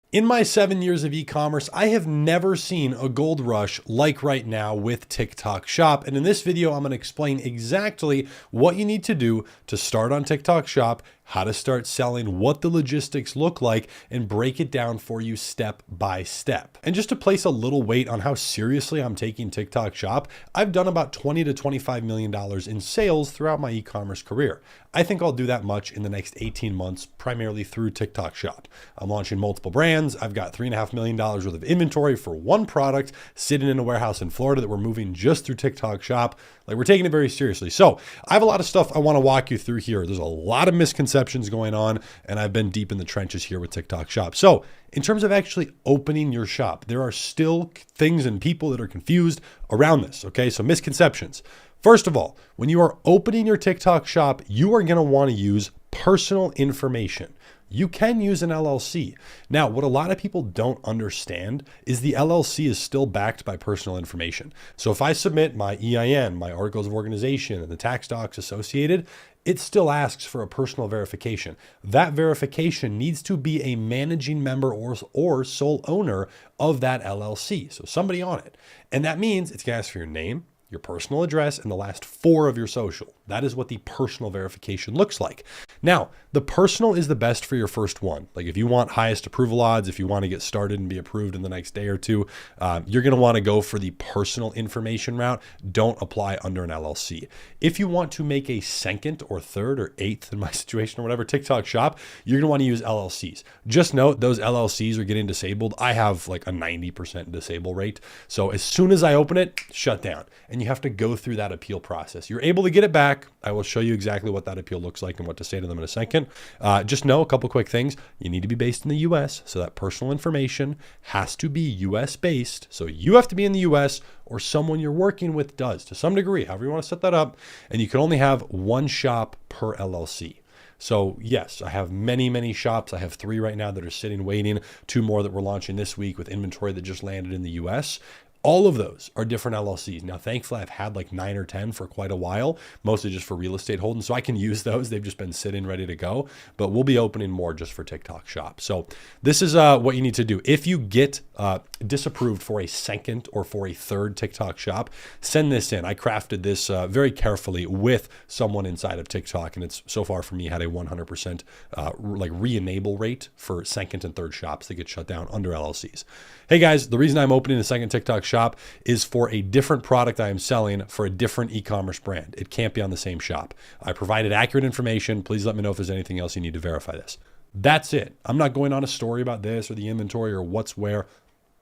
In my 7 years of e-commerce, I have never seen a gold rush like right now with TikTok Shop. And in this video, I'm going to explain exactly what you need to do to start on TikTok Shop, how to start selling, what the logistics look like, and break it down for you step by step. And just to place a little weight on how seriously I'm taking TikTok Shop, I've done about $20 to $25 million in sales throughout my e-commerce career. I think I'll do that much in the next 18 months, primarily through TikTok Shop. I'm launching multiple brands. I've got $3.5 million worth of inventory for one product sitting in a warehouse in Florida that we're moving just through TikTok Shop. Like, we're taking it very seriously. So I have a lot of stuff I want to walk you through here. There's a lot of misconceptions going on, and I've been deep in the trenches here with TikTok Shop. So in terms of actually opening your shop, there are still things and people that are confused around this. Okay, so misconceptions. First of all, when you are opening your TikTok shop, you are going to want to use personal information. You can use an LLC. Now, what a lot of people don't understand is the LLC is still backed by personal information. So if I submit my EIN, my articles of organization, and the tax docs associated, it still asks for a personal verification. That verification needs to be a managing member or sole owner of that LLC. So somebody on it. And that means it's going to ask for your name, your personal address, and the last four of your social. That is what the personal verification looks like. Now, the personal is the best for your first one. Like, if you want highest approval odds, if you want to get started and be approved in the next day or two, you're going to want to go for the personal information route. Don't apply under an LLC. If you want to make a second or third or eighth, in my situation or whatever, TikTok shop, you're going to want to use LLCs. Just note, those LLCs are getting disabled. I have like a 90% disable rate. So as soon as I open it, shut down. And you have to go through that appeal process. You're able to get it back. I will show you exactly what that appeal looks like and what to say to them in a second. Just know a couple quick things. You need to be based in the US, so that personal information has to be US based. So you have to be in the US, or someone you're working with does to some degree, however you want to set that up. And you can only have one shop per LLC. So yes, I have many shops. I have 3 right now that are sitting waiting, 2 more that we're launching this week with inventory that just landed in the US. All of those are different LLCs. Now, thankfully, I've had like 9 or 10 for quite a while, mostly just for real estate holdings. So I can use those. They've just been sitting ready to go, but we'll be opening more just for TikTok Shop. So this is what you need to do. If you get disapproved for a second or for a third TikTok Shop, send this in. I crafted this very carefully with someone inside of TikTok, and it's so far for me had a 100% like re-enable rate for second and third shops that get shut down under LLCs. Hey guys, the reason I'm opening a second TikTok shop is for a different product I am selling for a different e-commerce brand. It can't be on the same shop. I provided accurate information. Please let me know if there's anything else you need to verify this. That's it. I'm not going on a story about this or the inventory or what's where.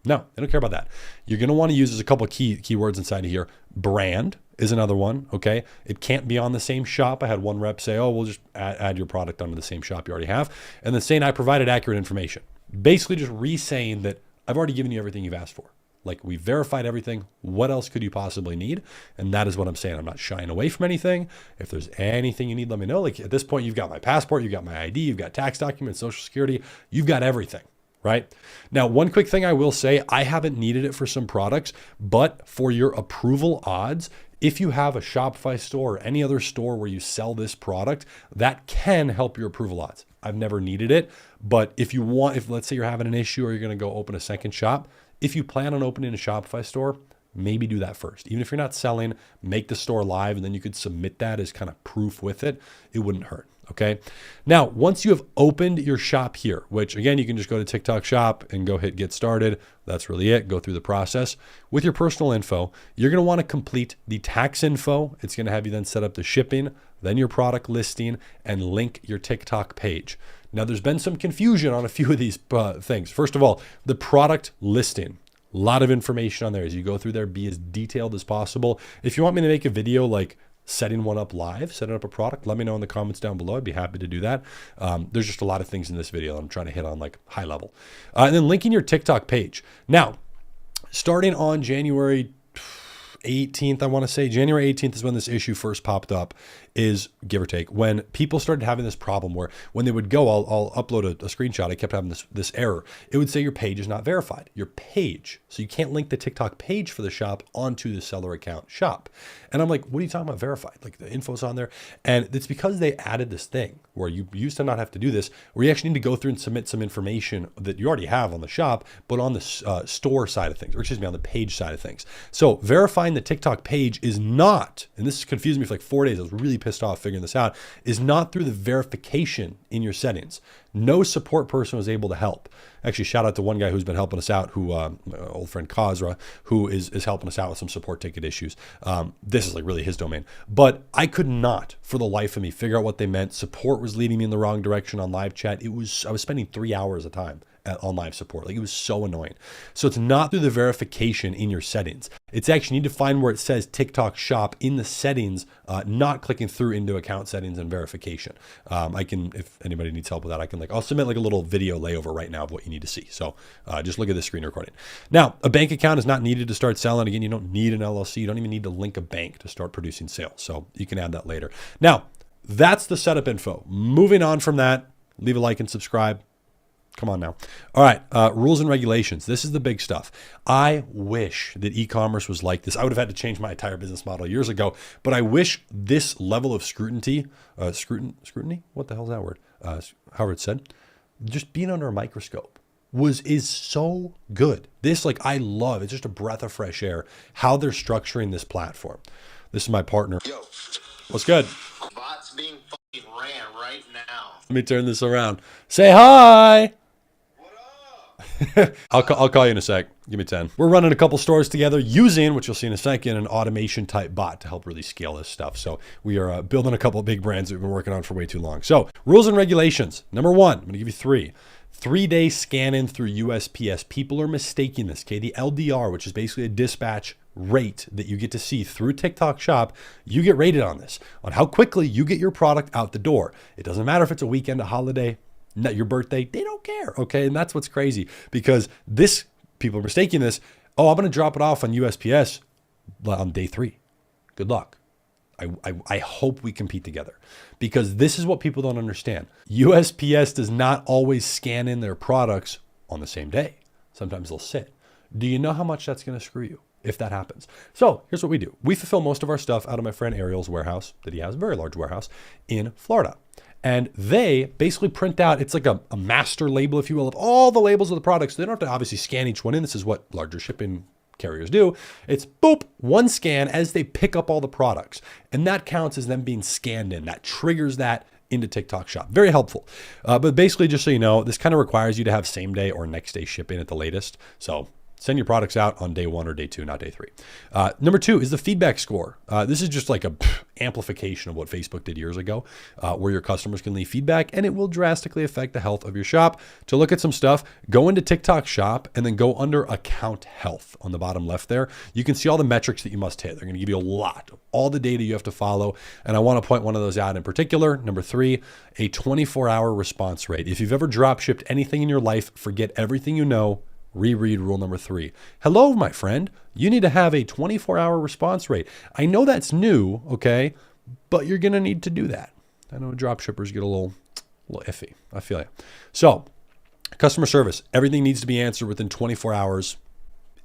No, I don't care about that. You're going to want to use, there's a couple of keywords inside of here. Brand is another one, okay? It can't be on the same shop. I had one rep say, oh, we'll just add your product onto the same shop you already have. And then saying I provided accurate information. Basically just re-saying that I've already given you everything you've asked for. Like, we verified everything. What else could you possibly need? And that is what I'm saying. I'm not shying away from anything. If there's anything you need, let me know. Like, at this point, you've got my passport, you've got my ID, you've got tax documents, Social Security, you've got everything, right? Now, one quick thing I will say, I haven't needed it for some products, but for your approval odds, if you have a Shopify store or any other store where you sell this product, that can help your approval odds. I've never needed it, but if you want, if let's say you're having an issue or you're going to go open a second shop, if you plan on opening a Shopify store, maybe do that first. Even if you're not selling, make the store live, and then you could submit that as kind of proof with it. It wouldn't hurt. Okay. Now, once you have opened your shop here, which again, you can just go to TikTok Shop and go hit get started. That's really it. Go through the process with your personal info. You're going to want to complete the tax info. It's going to have you then set up the shipping, then your product listing, and link your TikTok page. Now, there's been some confusion on a few of these things. First of all, the product listing. A lot of information on there. As you go through there, be as detailed as possible. If you want me to make a video like setting one up live, setting up a product, let me know in the comments down below. I'd be happy to do that. There's just a lot of things in this video I'm trying to hit on like high level. And then linking your TikTok page. Now, starting on January 18th, I want to say January 18th is when this issue first popped up. is, give or take, when people started having this problem where when they would go, I'll upload a screenshot, I kept having this error. It would say your page is not verified, your page. So you can't link the TikTok page for the shop onto the seller account shop. And I'm like, what are you talking about verified? Like the info's on there. And it's because they added this thing where you used to not have to do this, where you actually need to go through and submit some information that you already have on the shop, but on the store side of things, or excuse me, on the page side of things. So verifying the TikTok page is not, and this confused me for like 4 days, I was really pissed off figuring this out, is not through the verification in your settings. No support person was able to help. Actually, shout out to one guy who's been helping us out, who my old friend Kazra, who is helping us out with some support ticket issues. This is like really his domain. But I could not, for the life of me, figure out what they meant. Support was leading me in the wrong direction on live chat. I was spending 3 hours a time on live support. Like, it was so annoying. So it's not through the verification in your settings. It's actually, you need to find where it says TikTok shop in the settings, not clicking through into account settings and verification. I can, if anybody needs help with that, I'll submit like a little video layover right now of what you need to see. So just look at this screen recording. Now, a bank account is not needed to start selling. Again, you don't need an LLC. You don't even need to link a bank to start producing sales. So you can add that later. Now, that's the setup info. Moving on from that, leave a like and subscribe. Come on now. All right. Rules and regulations. This is the big stuff. I wish that e-commerce was like this. I would have had to change my entire business model years ago, but I wish this level of scrutiny, scrutiny? What the hell is that word? However it's said, just being under a microscope is so good. This, I love, it's just a breath of fresh air, how they're structuring this platform. This is my partner. Yo. What's good? Bots being fucking ran right now. Let me turn this around. Say hi. I'll call you in a sec. Give me 10. We're running a couple stores together using, which you'll see in a second, an automation type bot to help really scale this stuff. So we are building a couple of big brands that we've been working on for way too long. So rules and regulations. Number one, I'm going to give you 3. 3-day scan-in through USPS. People are mistaking this, okay? The LDR, which is basically a dispatch rate that you get to see through TikTok shop, you get rated on this, on how quickly you get your product out the door. It doesn't matter if it's a weekend, a holiday, not your birthday, they don't care, okay? And that's what's crazy, because people are mistaking this. Oh, I'm gonna drop it off on USPS on day 3. Good luck. I hope we compete together, because this is what people don't understand. USPS does not always scan in their products on the same day. Sometimes they'll sit. Do you know how much that's gonna screw you if that happens? So here's what we do. We fulfill most of our stuff out of my friend Ariel's warehouse that he has, a very large warehouse in Florida. And they basically print out, it's like a master label, if you will, of all the labels of the products. So they don't have to obviously scan each one in. This is what larger shipping carriers do. It's boop, one scan as they pick up all the products. And that counts as them being scanned in. That triggers that into TikTok shop. Very helpful. But basically, just so you know, this kind of requires you to have same day or next day shipping at the latest. So send your products out on day 1 or day 2, not day 3. Number 2 is the feedback score. This is just like a amplification of what Facebook did years ago, where your customers can leave feedback, and it will drastically affect the health of your shop. To look at some stuff, go into TikTok shop and then go under account health on the bottom left there. You can see all the metrics that you must hit. They're going to give you a lot of all the data you have to follow. And I want to point one of those out in particular. Number 3, a 24-hour response rate. If you've ever drop shipped anything in your life, forget everything you know. Reread rule number 3. Hello, my friend. You need to have a 24-hour response rate. I know that's new, okay, but you're going to need to do that. I know drop shippers get a little iffy. I feel you. So, customer service. Everything needs to be answered within 24 hours,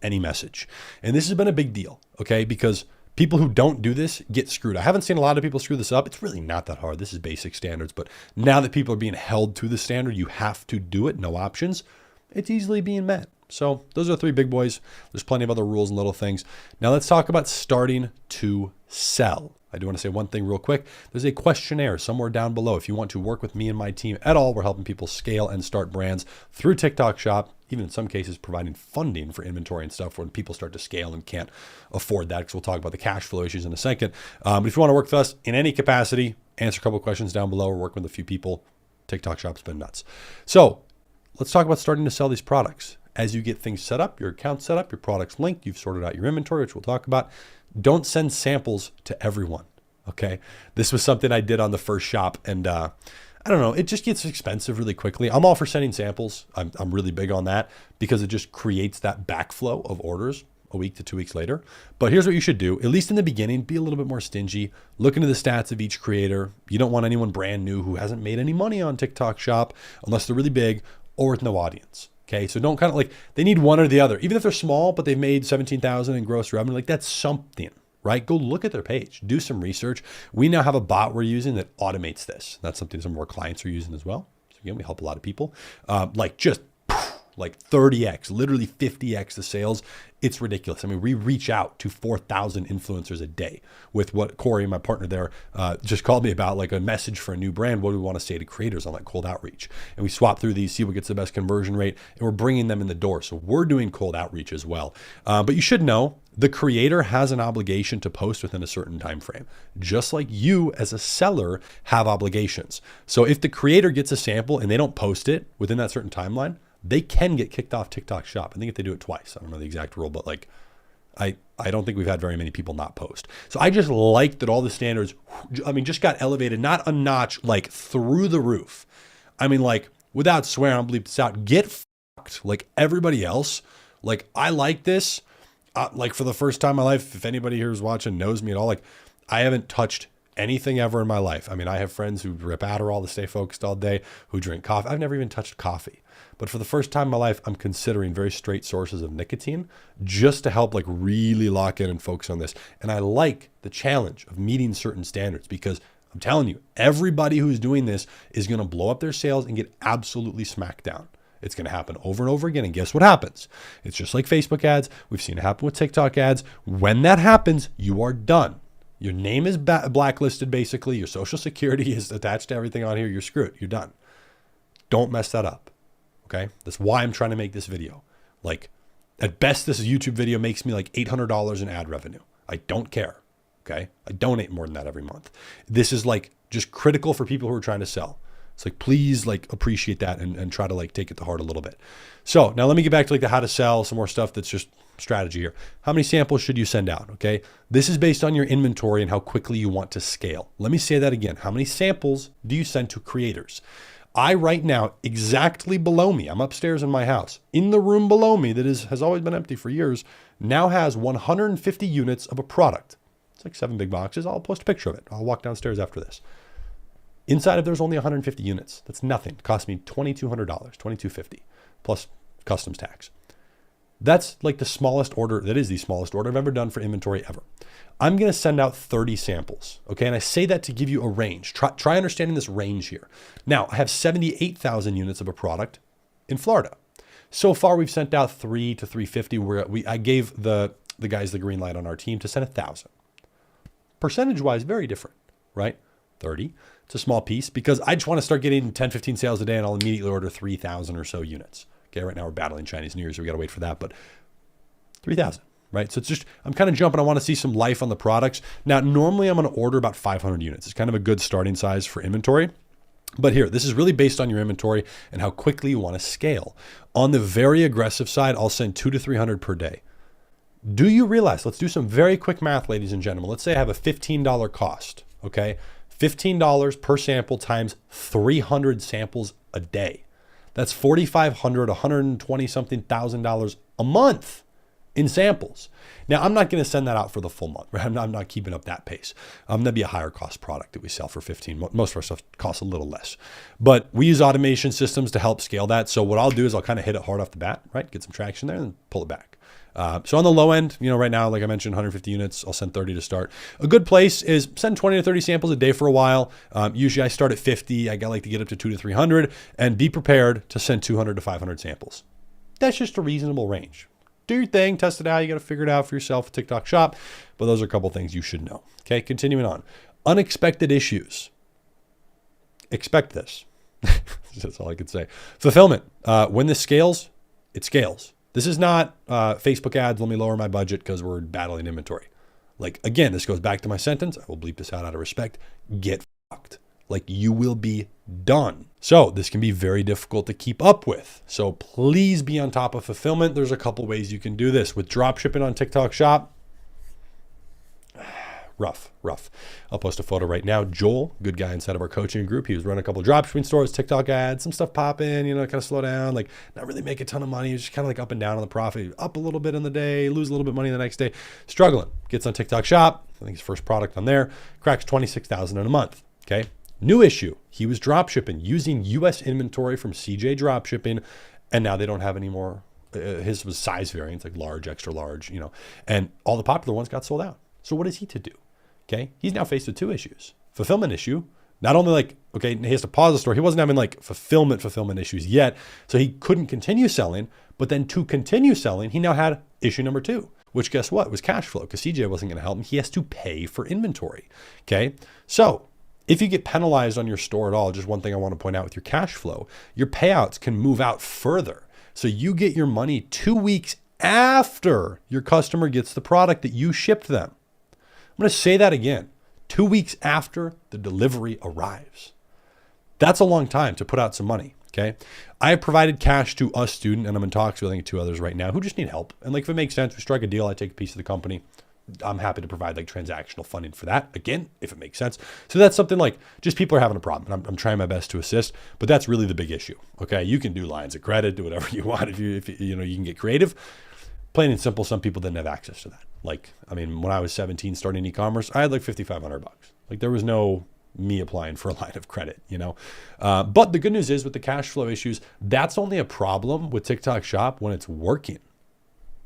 any message. And this has been a big deal, okay, because people who don't do this get screwed. I haven't seen a lot of people screw this up. It's really not that hard. This is basic standards. But now that people are being held to the standard, you have to do it, no options. It's easily being met. So those are 3 big boys. There's plenty of other rules and little things. Now let's talk about starting to sell. I do want to say one thing real quick. There's a questionnaire somewhere down below. If you want to work with me and my team at all, we're helping people scale and start brands through TikTok shop, even in some cases providing funding for inventory and stuff when people start to scale and can't afford that, because we'll talk about the cash flow issues in a second. But if you want to work with us in any capacity, answer a couple of questions down below. We're working with a few people. TikTok shop's been nuts. So let's talk about starting to sell these products. As you get things set up, your account set up, your products linked, you've sorted out your inventory, which we'll talk about. Don't send samples to everyone, okay? This was something I did on the first shop, and I don't know, it just gets expensive really quickly. I'm all for sending samples. I'm really big on that because it just creates that backflow of orders. a week to 2 weeks later. But here's what you should do. At least in the beginning, be a little bit more stingy. Look into the stats of each creator. You don't want anyone brand new who hasn't made any money on TikTok Shop unless they're really big or with no audience. Okay, so don't kind of like, they need one or the other. Even if they're small, but they've made 17,000 in gross revenue, like that's something, right? Go look at their page, do some research. We now have a bot we're using that automates this. That's something some of our clients are using as well. So again, we help a lot of people. Like just like 30x, literally 50x the sales. It's ridiculous. I mean, we reach out to 4,000 influencers a day with what Corey, my partner there, just called me about, like a message for a new brand. What do we want to say to creators on that cold outreach? And we swap through these, see what gets the best conversion rate, and we're bringing them in the door. So we're doing cold outreach as well. But you should know the creator has an obligation to post within a certain time frame, just like you as a seller have obligations. So if the creator gets a sample and they don't post it within that certain timeline, they can get kicked off TikTok Shop. I think if they do it twice, I don't know the exact rule, but like I don't think we've had very many people not post. So I just like that all the standards, I mean, just got elevated, not a notch, like through the roof. I mean, like without swearing, I'll bleep this out, get fucked like everybody else. Like I like this, like for the first time in my life, if anybody here is watching knows me at all, like I haven't touched anything ever in my life. I mean, I have friends who rip Adderall to stay focused all day, who drink coffee. I've never even touched coffee. But for the first time in my life, I'm considering very straight sources of nicotine just to help like really lock in and focus on this. And I like the challenge of meeting certain standards because I'm telling you, everybody who's doing this is going to blow up their sales and get absolutely smacked down. It's going to happen over and over again. And guess what happens? It's just like Facebook ads. We've seen it happen with TikTok ads. When that happens, you are done. Your name is blacklisted, basically. Your social security is attached to everything on here. You're screwed. You're done. Don't mess that up. Okay. That's why I'm trying to make this video. Like at best, this YouTube video makes me like $800 in ad revenue. I don't care. Okay. I donate more than that every month. This is like just critical for people who are trying to sell. It's like, please like appreciate that and try to like take it to heart a little bit. So now let me get back to like the how to sell, some more stuff that's just strategy here. How many samples should you send out? Okay. This is based on your inventory and how quickly you want to scale. Let me say that again. How many samples do you send to creators? I right now, exactly below me, I'm upstairs in my house, in the room below me that has always been empty for years, now has 150 units of a product. It's like 7 big boxes. I'll post a picture of it. I'll walk downstairs after this. Inside of there's only 150 units. That's nothing. It cost me $2,200, $2,250 plus customs tax. That's like the smallest order. That is the smallest order I've ever done for inventory ever. I'm going to send out 30 samples. Okay. And I say that to give you a range. Try understanding this range here. Now I have 78,000 units of a product in Florida. So far we've sent out 3 to 350 where I gave the guys the green light on our team to send 1,000. Percentage wise, very different, right? 30. It's a small piece because I just want to start getting 10, 15 sales a day and I'll immediately order 3,000 or so units. Okay, right now we're battling Chinese New Year, so we got to wait for that, but 3,000, right? So it's just, I'm kind of jumping. I want to see some life on the products. Now, normally I'm going to order about 500 units. It's kind of a good starting size for inventory. But here, this is really based on your inventory and how quickly you want to scale. On the very aggressive side, I'll send 200 to 300 per day. Do you realize, let's do some very quick math, ladies and gentlemen. Let's say I have a $15 cost, okay? $15 per sample times 300 samples a day. That's $4,500, 120 something thousand dollars a month in samples. Now, I'm not going to send that out for the full month, right? I'm not keeping up that pace. That'd be a higher cost product that we sell for 15. Most of our stuff costs a little less, but we use automation systems to help scale that. So what I'll do is I'll kind of hit it hard off the bat, right? Get some traction there and pull it back. So on the low end, right now, like I mentioned, 150 units, I'll send 30 to start. A good place is send 20 to 30 samples a day for a while. Usually I start at 50. I like to get up to 200 to 300 and be prepared to send 200 to 500 samples. That's just a reasonable range. Do your thing, test it out. You got to figure it out for yourself with TikTok Shop, but those are a couple things you should know. Okay. Continuing on, unexpected issues. Expect this. That's all I could say. Fulfillment. When this scales, it scales. This is not Facebook ads. Let me lower my budget because we're battling inventory. Like, again, this goes back to my sentence. I will bleep this out of respect. Get fucked. Like, you will be done. So this can be very difficult to keep up with. So please be on top of fulfillment. There's a couple ways you can do this with drop shipping on TikTok Shop. rough. I'll post a photo right now. Joel, good guy inside of our coaching group. He was running a couple of dropshipping stores, TikTok ads, some stuff popping, kind of slow down, like not really make a ton of money. He was just kind of like up and down on the profit, up a little bit in the day, lose a little bit of money the next day, struggling. Gets on TikTok Shop. I think his first product on there, cracks 26,000 in a month. Okay. New issue. He was dropshipping using US inventory from CJ Dropshipping, and now they don't have any more. His was size variants, like large, extra large, and all the popular ones got sold out. So what is he to do? Okay. He's now faced with two issues. Fulfillment issue. Not only he has to pause the store. He wasn't having fulfillment issues yet. So he couldn't continue selling, but then to continue selling, he now had issue number two, which guess what? Was cash flow, because CJ wasn't going to help him. He has to pay for inventory. Okay. So if you get penalized on your store at all, just one thing I want to point out with your cash flow, your payouts can move out further. So you get your money 2 weeks after your customer gets the product that you shipped them. I'm going to say that again. 2 weeks after the delivery arrives. That's a long time to put out some money. Okay. I have provided cash to a student, and I'm in talks with, I think, 2 others right now who just need help. And if it makes sense, we strike a deal, I take a piece of the company. I'm happy to provide transactional funding for that, again, if it makes sense. So that's something just people are having a problem, and I'm trying my best to assist, but that's really the big issue. Okay. You can do lines of credit, do whatever you want. If you can get creative. Plain and simple, some people didn't have access to that. When I was 17 starting e-commerce, I had $5,500. There was no me applying for a line of credit, But the good news is with the cash flow issues, that's only a problem with TikTok Shop when it's working.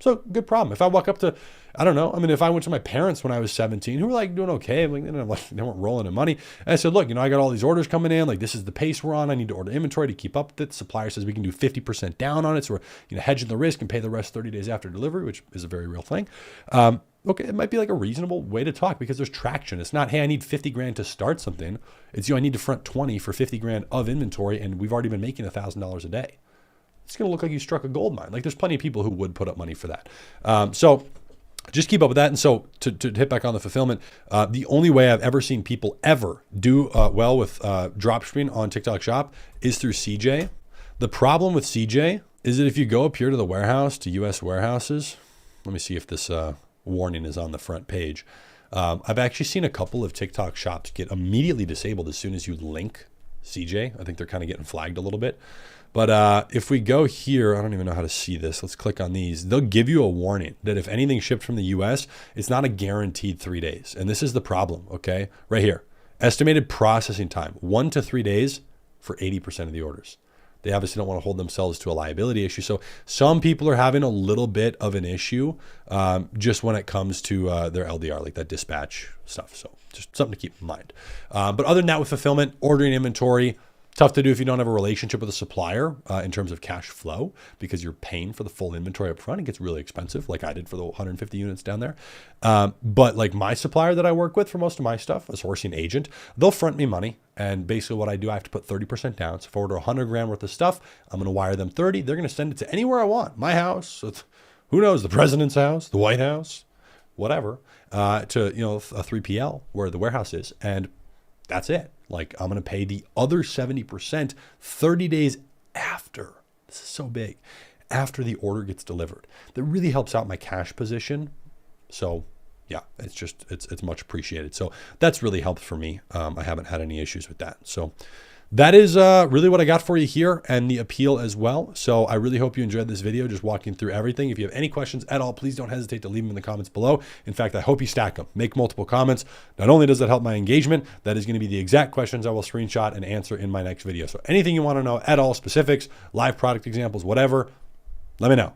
So good problem. If I walk up to, if I went to my parents when I was 17, who were doing okay, they weren't rolling in money. And I said, look, I got all these orders coming in. This is the pace we're on. I need to order inventory to keep up with it. The supplier says we can do 50% down on it. So we're, hedging the risk and pay the rest 30 days after delivery, which is a very real thing. Okay. It might be a reasonable way to talk because there's traction. It's not, hey, I need 50 grand to start something. It's, I need to front 20 for 50 grand of inventory. And we've already been making $1,000 a day. It's going to look like you struck a gold mine. There's plenty of people who would put up money for that. So just keep up with that. And so to hit back on the fulfillment, the only way I've ever seen people ever do well with dropshipping on TikTok Shop is through CJ. The problem with CJ is that if you go up here to the warehouse, to US warehouses, let me see if this warning is on the front page. I've actually seen a couple of TikTok shops get immediately disabled as soon as you link CJ. I think they're kind of getting flagged a little bit. But if we go here, I don't even know how to see this. Let's click on these. They'll give you a warning that if anything shipped from the US, it's not a guaranteed 3 days. And this is the problem, okay? Right here. Estimated processing time, 1 to 3 days for 80% of the orders. They obviously don't want to hold themselves to a liability issue. So some people are having a little bit of an issue just when it comes to their LDR, that dispatch stuff. So just something to keep in mind. But other than that, with fulfillment, ordering inventory, tough to do if you don't have a relationship with a supplier in terms of cash flow because you're paying for the full inventory up front. It gets really expensive, like I did for the 150 units down there. But my supplier that I work with for most of my stuff, a sourcing agent, they'll front me money. And basically what I do, I have to put 30% down. So if I order 100 grand worth of stuff, I'm going to wire them 30. They're going to send it to anywhere I want. My house, who knows, the president's house, the White House, whatever, to, a 3PL where the warehouse is. And that's it. I'm going to pay the other 70% 30 days after. This is so big. After the order gets delivered. That really helps out my cash position. So yeah, it's much appreciated. So that's really helped for me. I haven't had any issues with that. So that is really what I got for you here and the appeal as well. So I really hope you enjoyed this video, just walking through everything. If you have any questions at all, please don't hesitate to leave them in the comments below. In fact, I hope you stack them, make multiple comments. Not only does that help my engagement, that is going to be the exact questions I will screenshot and answer in my next video. So anything you want to know at all, specifics, live product examples, whatever, let me know.